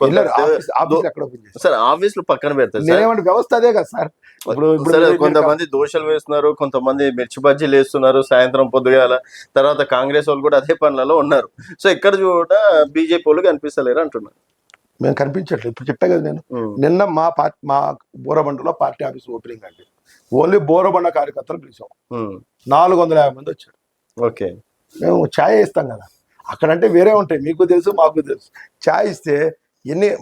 సార్ ఆఫీసులు పక్కన పెడతారు.
వ్యవస్థ అదే కదా సార్.
ఇప్పుడు కొంతమంది దోషలు వేస్తున్నారు, కొంతమంది మిర్చి బజ్జీలు వేస్తున్నారు సాయంత్రం పొద్దుగాల. తర్వాత కాంగ్రెస్ వాళ్ళు కూడా అదే పనులలో ఉన్నారు. సో ఇక్కడ కూడా బీజేపీ వాళ్ళు కనిపిస్తలేరు అంటున్నారు.
మేము కనిపించట్లేదు. ఇప్పుడు చెప్పా కదా నేను, నిన్న మా బోరబండలో పార్టీ ఆఫీస్ ఓపెనింగ్ అండి. ఓన్లీ బోరబండ కార్యకర్తలు పిలిచాం, 450 మంది వచ్చారు.
ఓకే.
మేము ఛాయ్ ఇస్తాం కదా, అక్కడంటే వేరే ఉంటాయి, మీకు తెలుసు మాకు తెలుసు. ఛాయ్ ఇస్తే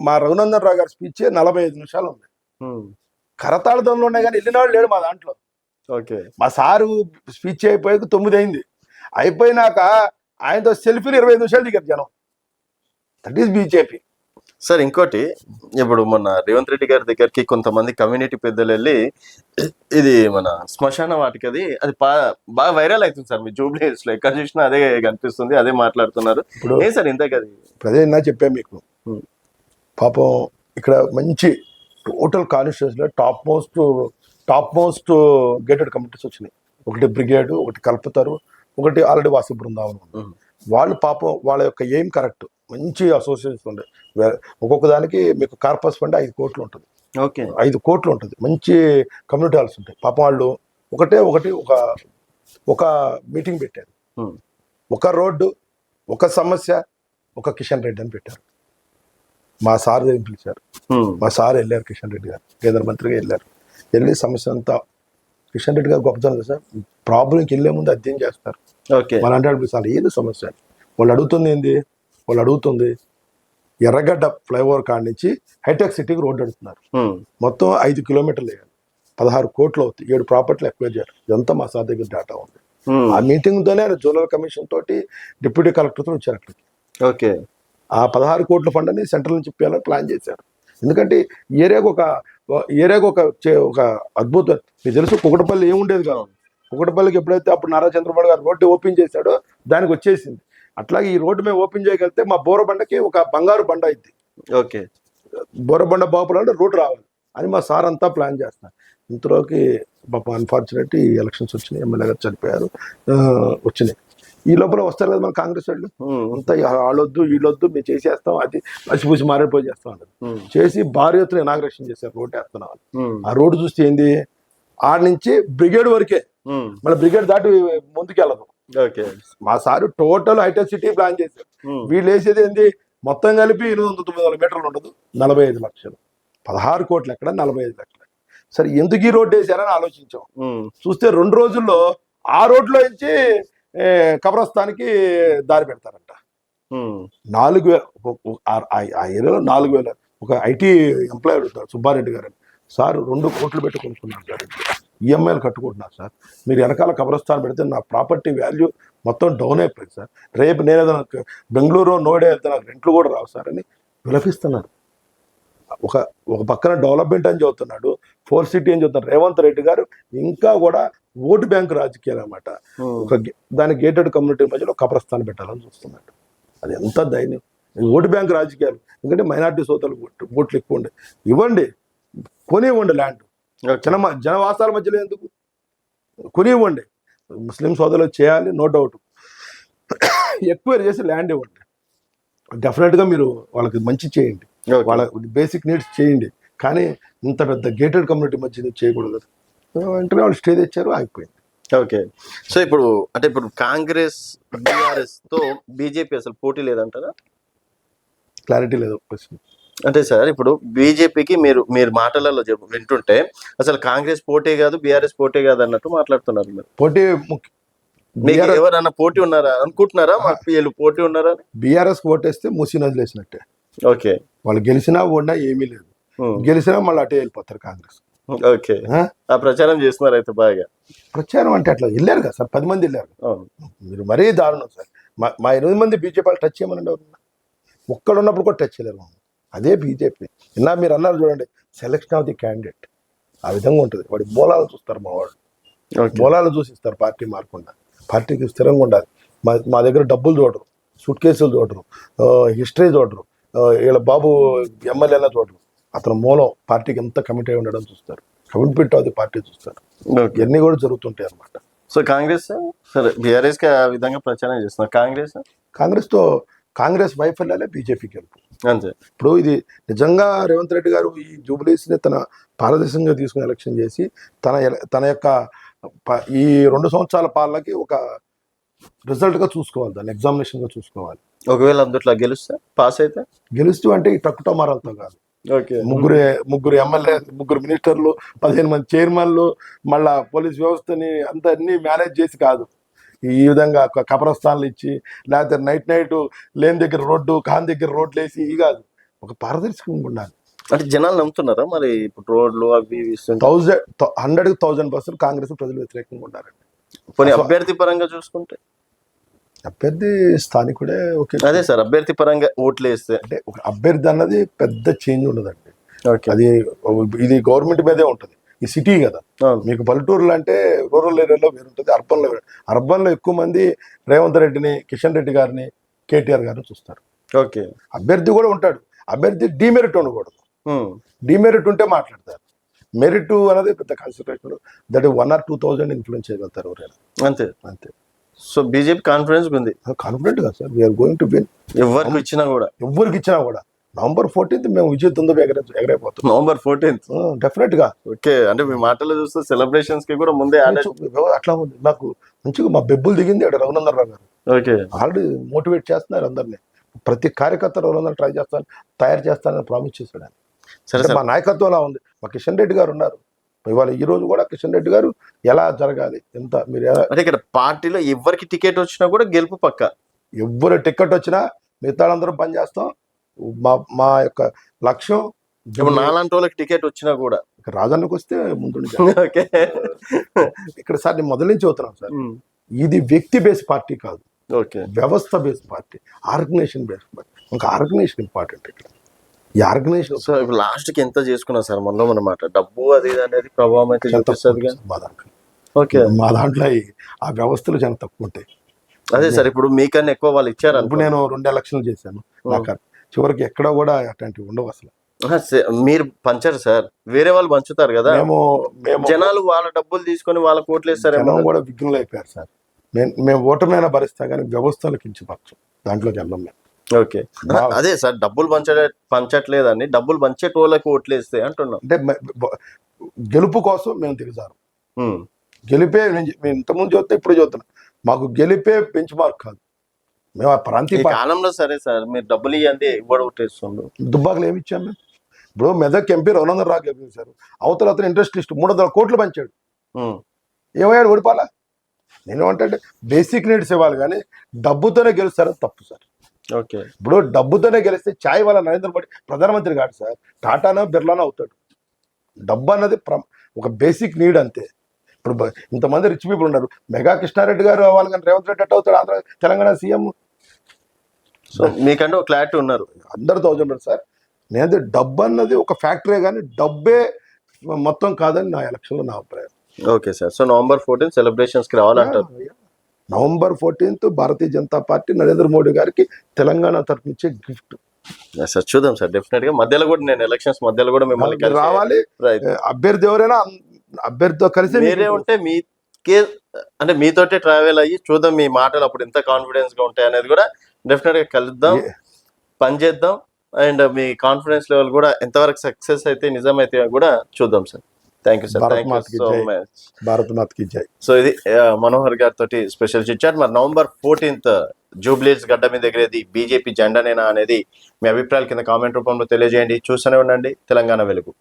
మా రఘునందన్ రావు గారి స్పీచ్ 45 నిమిషాలు ఉంది. కరతాళ దొంగలు ఉన్నాయి కానీ వెళ్ళిన వాళ్ళు లేడు మా దాంట్లో.
ఓకే.
మా సారు స్పీచ్ అయిపోయాక 9 అయింది. అయిపోయినాక ఆయనతో సెల్ఫీలు 25 నిమిషాలు దిగారు జనం. That is BJP.
సార్ ఇంకోటి, ఇప్పుడు మొన్న రేవంత్ రెడ్డి గారి దగ్గరికి కొంతమంది కమ్యూనిటీ పెద్దలు వెళ్ళి ఇది మన శ్మశాన వాటికి అది బాగా వైరల్ అవుతుంది సార్. మీ జూబ్లీ హిల్స్ లో ఎక్కడ చూసినా అదే కనిపిస్తుంది, అదే మాట్లాడుతున్నారు. ఇప్పుడు ఏ సార్ ఇంతకది
ప్రజలు చెప్పా మీకు, పాపం ఇక్కడ మంచి టోటల్ కాన్స్టిట్యూన్సీలో టాప్ మోస్ట్ గేటెడ్ కమిటీస్ వచ్చినాయి. ఒకటి బ్రిగేడ్, ఒకటి కల్పతారు, ఒకటి ఆల్రెడీ వాసు బృందావనం. వాళ్ళు పాపం వాళ్ళ యొక్క ఎయిమ్ కరెక్ట్, మంచి అసోసియేషన్స్ ఉండే. ఒక్కొక్క దానికి మీకు కార్పస్ ఫండ్ 5 కోట్లు ఉంటుంది.
ఓకే
5 కోట్లు ఉంటుంది. మంచి కమ్యూనిటీ హాల్స్ ఉంటాయి. పాపం వాళ్ళు ఒకటి ఒక మీటింగ్ పెట్టారు.
ఉమ్,
ఒక రోడ్డు, ఒక సమస్య, ఒక కిషన్ రెడ్డి అని పెట్టారు. మా సార్ దగ్గరికి పిలిచారు.
ఉమ్,
మా సార్ వెళ్ళారు, కిషన్ రెడ్డి గారు కేంద్ర మంత్రిగా వెళ్ళారు. వెళ్ళి సమస్య అంతా కిషన్ రెడ్డి గారు గొప్పతనం సార్, ప్రాబ్లంకి వెళ్ళే ముందు అధ్యయనం చేస్తారు.
ఓకే
మన అంటే సార్ ఏది సమస్య అని వాళ్ళు అడుగుతుంది ఎర్రగడ్డ ఫ్లైఓవర్ కాడ నుంచి హైటెక్ సిటీకి రోడ్డు అడుగుతున్నారు.
ఉమ్,
మొత్తం 5 కిలోమీటర్లు వేయాలి, 16 కోట్లు అవుతాయి, 7 ప్రాపర్టీలు ఎక్వైర్ చేయాలి. ఇదంతా మా సార్ దగ్గర డేటా ఉంది.
ఉమ్,
ఆ మీటింగ్తోనే ఆయన జోనల్ కమిషన్ తోటి డిప్యూటీ కలెక్టర్తో వచ్చారు అక్కడికి.
ఓకే
ఆ 16 కోట్ల ఫండ్ అని సెంట్రల్ నుంచి ఇప్పించాలని ప్లాన్ చేశారు. ఎందుకంటే ఈ ఏరియాకు ఒక అద్భుతం. మీకు తెలుసు కుకటపల్లి ఏముండేది కాదు. కుకటపల్లికి ఎప్పుడైతే అప్పుడు నారా చంద్రబాబు గారు రోడ్డు ఓపెన్ చేశాడో దానికి వచ్చేసింది. అట్లాగే ఈ రోడ్డు మేము ఓపెన్ చేయగలిగితే మా బోరబండకి ఒక బంగారు బండ అయింది.
ఓకే
బోరబండ బాపులంటే రోడ్డు రావాలి అని మా సార్ అంతా ప్లాన్ చేస్తున్నారు. ఇంతలోకి పాప అన్ఫార్చునేట్ ఈ ఎలక్షన్స్ వచ్చినాయి, ఎమ్మెల్యే గారు చనిపోయారు, వచ్చినాయి. ఈ లోపల వస్తారు కదా మన కాంగ్రెస్ వాళ్ళు
ఉమ్,
అంతా వాళ్ళొద్దు వీళ్ళొద్దు మేము చేసేస్తాం, అది పసిపూసి మారిపోయి చేస్తాం అన్నది.
ఉమ్,
చేసి భారీ ఎత్తున ఇనాగ్రేషన్ చేశారు, రోడ్డు వేస్తున్నాం.
ఉమ్,
ఆ రోడ్డు చూస్తే ఏంది, ఆడ నుంచి బ్రిగేడ్ వరకే,
ఉమ్,
మళ్ళీ బ్రిగేడ్ దాటి ముందుకు వెళ్ళదు.
ఓకే
మా సారు టోటల్ హైటెక్ సిటీ ప్లాన్ చేశారు.
ఉమ్,
వీళ్ళు వేసేది ఏంది, మొత్తం కలిపి 800-900 మీటర్లు ఉండదు, 45 లక్షలు. 16 కోట్లు ఎక్కడ, 45 లక్షలు. సరే ఎందుకు ఈ రోడ్డు వేసారని ఆలోచించాం.
ఉమ్,
చూస్తే 2 రోజుల్లో ఆ రోడ్లో నుంచి కబ్రస్థానికి దారి పెడతారంట.
ఉమ్,
4,000 ఆ ఏరియాలో 4,000. ఒక ఐటీ ఎంప్లాయీ ఉంటారు సుబ్బారెడ్డి గారు అని. సార్ 2 కోట్లు పెట్టి కొనుక్కున్నాను సార్, ఈఎంఐలు కట్టుకుంటున్నారు సార్. మీరు వెనకాల కబ్రస్థాన్ పెడితే నా ప్రాపర్టీ వాల్యూ మొత్తం డౌన్ అయిపోయింది సార్. రేపు నేను ఏదైనా బెంగళూరు నోయిడా వెళ్తే నాకు రెంట్లు కూడా రావు సార్ అని విలపిస్తున్నారు. ఒక పక్కన డెవలప్మెంట్ అని చెబుతున్నాడు, 4 సిటీ అని చెబుతున్నారు రేవంత్ రెడ్డి గారు. ఇంకా కూడా ఓటు బ్యాంకు రాజకీయాలు అన్నమాట. దాని గేటెడ్ కమ్యూనిటీ మధ్యలో కబ్రస్థాన్ పెట్టాలని చూస్తున్నాడు. అది ఎంత దైన్యం. ఓటు బ్యాంకు రాజకీయాలు. ఎందుకంటే మైనార్టీ సోదరులు ఓట్లు ఎక్కువ ఉండే, ఇవ్వండి, కొనివ్వండి ల్యాండ్. జనవాసాల మధ్యలో ఎందుకు, కొనివ్వండి. ముస్లిం సోదరులు చేయాలి, నో డౌట్. ఎక్కువ చేసి ల్యాండ్ ఇవ్వండి, డెఫినెట్గా మీరు వాళ్ళకి మంచి చేయండి, వాళ్ళ బేసిక్ నీడ్స్ చేయండి. కానీ ఇంత పెద్ద గేటెడ్ కమ్యూనిటీ మధ్య చేయకూడదు. వెంటనే వాళ్ళు స్టే తెచ్చారు, ఆగిపోయింది.
ఓకే సో ఇప్పుడు కాంగ్రెస్ బీఆర్ఎస్ తో బీజేపీ అసలు పోటీ లేదంటారా?
క్లారిటీ లేదు క్వశ్చన్.
అంటే సార్ ఇప్పుడు బీజేపీకి మీరు మాటలలో వింటుంటే అసలు కాంగ్రెస్ పోటీ కాదు, బీఆర్ఎస్ పోటీ కాదు అన్నట్టు మాట్లాడుతున్నారు. మీరు
పోటీ
మీకు ఎవరన్నా పోటీ ఉన్నారా అనుకుంటున్నారా? మాకు వీళ్ళు పోటీ ఉన్నారా?
బీఆర్ఎస్ ఓటేస్తే మూసీ నది లేసినట్టే.
ఓకే
వాళ్ళు గెలిచినా ఓడినా ఏమీ లేదు, గెలిచినా మళ్ళీ అటే వెళ్ళిపోతారు కాంగ్రెస్.
ఓకే ఆ ప్రచారం చేస్తున్నారు అయితే బాగా.
ప్రచారం అంటే అట్లా వెళ్ళారు కదా సార్, 10 మంది వెళ్ళారు. మీరు మరీ దారుణం సార్. మా 8 మంది బీజేపీ వాళ్ళు టచ్ చేయమనండి, ఎవరన్నా ఒక్కడు ఉన్నప్పుడు కూడా టచ్ చేయలేరు. అదే బీజేపీ. ఇలా మీరు అన్నారు చూడండి, సెలెక్షన్ ఆఫ్ ది క్యాండిడేట్ ఆ విధంగా ఉంటుంది. వాడి మూలాలు చూస్తారు మా వాళ్ళు, మూలాలు చూసిస్తారు. పార్టీ మారకుండా, పార్టీకి స్థిరంగా ఉండాలి. మా దగ్గర డబ్బులు చూడరు, సూట్ కేసులు చూడరు, హిస్టరీ చూడరు, వీళ్ళ బాబు ఎమ్మెల్యేలా చూడరు. అతను మూలం పార్టీకి ఎంత కమిట్ అయి ఉండడం చూస్తారు, కమిట్మెంట్ ఆఫ్ ది పార్టీ చూస్తారు. ఇవన్నీ కూడా జరుగుతుంటాయి అన్నమాట.
సో కాంగ్రెస్ సరే బీఆర్ఎస్ కి ఆ విధంగా ప్రచారం చేస్తున్నారు.
కాంగ్రెస్ వైఫల్యాలే బీజేపీకి వెళ్ళిపోతుంది
అంతే.
ఇప్పుడు ఇది నిజంగా రేవంత్ రెడ్డి గారు ఈ జూబ్లీస్ని తన పారదర్శకంగా తీసుకుని ఎలక్షన్ చేసి తన యొక్క ఈ 2 సంవత్సరాల పాలనకి ఒక రిజల్ట్గా చూసుకోవాలి, దాన్ని ఎగ్జామినేషన్గా చూసుకోవాలి.
ఒకవేళ అందుట్లో గెలుస్తే పాస్ అయితే
గెలుస్తూ అంటే ఈ టక్కుటో మారాలతో కాదు.
ఓకే
ముగ్గురు ఎమ్మెల్యే, 3 మినిస్టర్లు, 15 మంది చైర్మన్లు, మళ్ళా పోలీస్ వ్యవస్థని అన్ని మేనేజ్ చేసి కాదు. ఈ విధంగా కబ్రస్థాన్లు ఇచ్చి, లేకపోతే నైట్ లేని దగ్గర రోడ్డు, ఖాన్ దగ్గర రోడ్లు వేసి, ఈ కాదు. ఒక పారదర్శకంగా ఉండాలి.
అంటే జనాలు నమ్ముతున్నారా మరి ఇప్పుడు రోడ్లు అవి
100% కాంగ్రెస్ ప్రజలు వ్యతిరేకంగా ఉన్నారండి.
కొన్ని అభ్యర్థి పరంగా చూసుకుంటే
అభ్యర్థి స్థానికుడే. ఓకే
అదే సార్, అభ్యర్థి పరంగా ఓట్లు వేస్తే
అంటే ఒక అభ్యర్థి అన్నది పెద్ద చేంజ్ ఉండదండి. అది ఇది గవర్నమెంట్ మీదే ఉంటుంది. ఈ సిటీ కదా, మీకు పల్లెటూరులో అంటే రూరల్ ఏరియాలో వేరుంటుంది, అర్బన్లో ఎక్కువ మంది రేవంత్ రెడ్డిని, కిషన్ రెడ్డి గారిని, కేటీఆర్ గారిని చూస్తారు.
ఓకే
అభ్యర్థి కూడా ఉంటాడు, అభ్యర్థి డిమెరిట్ ఉండకూడదు. డిమెరిట్ ఉంటే మాట్లాడతారు. మెరిట్ అనేది పెద్ద కాన్సన్ట్రేషన్, దట్ 1 or 2,000 ఇన్ఫ్లుయెన్స్ చేయగలుగుతారు ఎవరైనా, అంతే.
సో బీజేపీ కాన్ఫిడెన్స్ ఉంది,
కాన్ఫిడెంట్ కదా sir, we're going to win.
ఎవరికి ఇచ్చినా కూడా
నవంబర్ 14th మేము విజయ దుందుబి ఎగరైపోతాం
నవంబర్ 14th.
డెఫినెట్ గా.
ఓకే, అంటే మీ మాటలు చూస్తే సెలబ్రేషన్స్ కి కూడా ముందే
అట్లా ఉంది నాకు మంచిగా. మా బెబ్బులు దిగింది అక్కడ రఘునందన్ రావు గారు.
ఓకే,
ఆల్రెడీ మోటివేట్ చేస్తున్నారు అందరినీ. ప్రతి కార్యకర్త రఘునందన్ ట్రై చేస్తాను, తయారు చేస్తానని ప్రామిస్ చేశాడు ఆయన.
సరే
అంటే
సార్.
మా నాయకత్వం అలా ఉంది. మా కిషన్ రెడ్డి గారు ఉన్నారు ఇవాళ. ఈ రోజు కూడా కిషన్ రెడ్డి గారు ఎలా జరగాలి, ఎంత మీరు
అంటే ఇక్కడ పార్టీలో ఎవరికి టికెట్ వచ్చినా కూడా గెలుపు పక్క.
ఎవ్వరు టికెట్ వచ్చినా మిగతా అందరం పనిచేస్తాం. మా యొక్క లక్ష్యం
ఇప్పుడు నాలాంటి వాళ్ళకి టికెట్ వచ్చినా కూడా
రాజన్నకు వస్తే ముందు
ఓకే.
ఇక్కడ సార్ నేను మొదలు నుంచి అవుతున్నాను సార్. ఇది వ్యక్తి బేస్ పార్టీ కాదు,
ఓకే,
వ్యవస్థ base party, organisation base party. ఇంకా ఆర్గనైజేషన్ ఇంపార్టెంట్ ఇక్కడ. ఈ ఆర్గనైజేషన్
సో ఇప్పుడు లాస్ట్ కి ఎంత చేసుకున్నాం సార్ మనం అన్నమాట, డబ్బు అది ఇది అనేది ప్రభావం అయితే చూపిస్తుంది.
మా దాంట్లో
ఓకే,
మా దాంట్లో ఆ వ్యవస్థలు చాలా తక్కువ ఉంటాయి.
అదే సార్. ఇప్పుడు మీకన్నా ఎక్కువ వాళ్ళు ఇచ్చారు.
ఇప్పుడు నేను 2 ఎలక్షన్లు చేశాను. నాకు చివరికి ఎక్కడ కూడా అట్లాంటివి ఉండవు అసలు.
మీరు పంచారు సార్, వేరే వాళ్ళు పంచుతారు కదా.
మేము
జనాలు వాళ్ళ డబ్బులు తీసుకొని వాళ్ళ కోట్లు వేస్తారు.
జనం కూడా విఘ్నులు అయిపోయారు సార్. మేము ఓటమైనా భరిస్తాం కానీ వ్యవస్థలు కించపరచు, దాంట్లోకి వెళ్ళం మేము.
ఓకే, అదే సార్. డబ్బులు పంచట్లేదని డబ్బులు పంచేటోళ్ళకి ఓట్లు వేస్తే అంటున్నాం.
అంటే గెలుపు కోసం మేము దిగుతారు. గెలిపే మేము ఇంతకుముందు చూస్తే ఇప్పుడు చూస్తున్నాం. మాకు గెలిపే బెంచ్ మార్క్ కాదు. మేము ఆ ప్రాంతీయ
కాలంలో సరే సార్ మీరు డబ్బులు ఇవ్వండి ఇవ్వడం ఓటేస్తుండ్రు.
దుబ్బాకులు ఏమి ఇచ్చాము మేము? ఇప్పుడు మెదక్ ఎంపీ రఘునందన్ రావు గెలిపించారు. అవతల అతను ఇంట్రెస్ట్ లిస్ట్ 300 కోట్లు పంచాడు. ఏమయ్యాడు? ఓడిపాలా. నేను అంటే బేసిక్ నీడ్స్ ఇవ్వాలి కానీ డబ్బుతోనే గెలుస్తారని తప్పు సార్.
ఓకే,
ఇప్పుడు డబ్బుతోనే గెలిస్తే చాయ్ వాళ్ళ నరేంద్ర మోడీ ప్రధానమంత్రి కాదు సార్, టాటానో బిర్లానో అవుతాడు. డబ్బు అన్నది ఒక బేసిక్ నీడ్ అంతే. ఇప్పుడు ఇంతమంది రిచ్ పీపుల్ ఉన్నారు. మెగా కృష్ణారెడ్డి గారు అవ్వాలి కానీ రేవంత్ రెడ్డి ఎట్ అవుతాడు ఆంధ్ర తెలంగాణ సీఎం?
సో మీకంటే ఒక క్లారిటీ ఉన్నారు.
అందరితో అవసరం సార్. నేను డబ్బు అన్నది ఒక ఫ్యాక్టరీ కానీ డబ్బే మొత్తం కాదని నా ఎలక్షన్లో నా అభిప్రాయం.
Okay sir. So November 14 celebrations కి రావాలంటారు.
నవంబర్ 14 భారతీయ జనతా పార్టీ నరేంద్ర మోడీ గారికి తెలంగాణ తరఫు నుంచే గిఫ్ట్
సార్. చూద్దాం సార్, డెఫినెట్ గా. మధ్యలో కూడా నేను ఎలక్షన్స్ మధ్యలో కూడా మిమ్మల్ని
రావాలి. అభ్యర్థి ఎవరైనా అభ్యర్థితో కలిసి
మీరే ఉంటే మీకే అంటే మీతోటే ట్రావెల్ అయ్యి చూద్దాం మీ మాటలు అప్పుడు ఎంత కాన్ఫిడెన్స్ గా ఉంటాయి అనేది కూడా డెఫినెట్ గా కలుద్దాం, పని చేద్దాం. అండ్ మీ కాన్ఫిడెన్స్ లెవెల్ కూడా ఎంతవరకు సక్సెస్ అయితే నిజమైతే కూడా చూద్దాం sir. Thank you sir. Thank you so much.
Bharat మాతకి జై.
సో ఇది మనోహర్ గారితో స్పెషల్ చిట్చాట్. మరి నవంబర్ 14 జూబ్లీస్ గడ్డ మీద ఎగిరేది బీజేపీ జెండానేనా అనేది మీ అభిప్రాయాలు కింద కామెంట్ రూపంలో తెలియజేయండి. చూస్తూనే ఉండండి తెలంగాణ వెలుగు.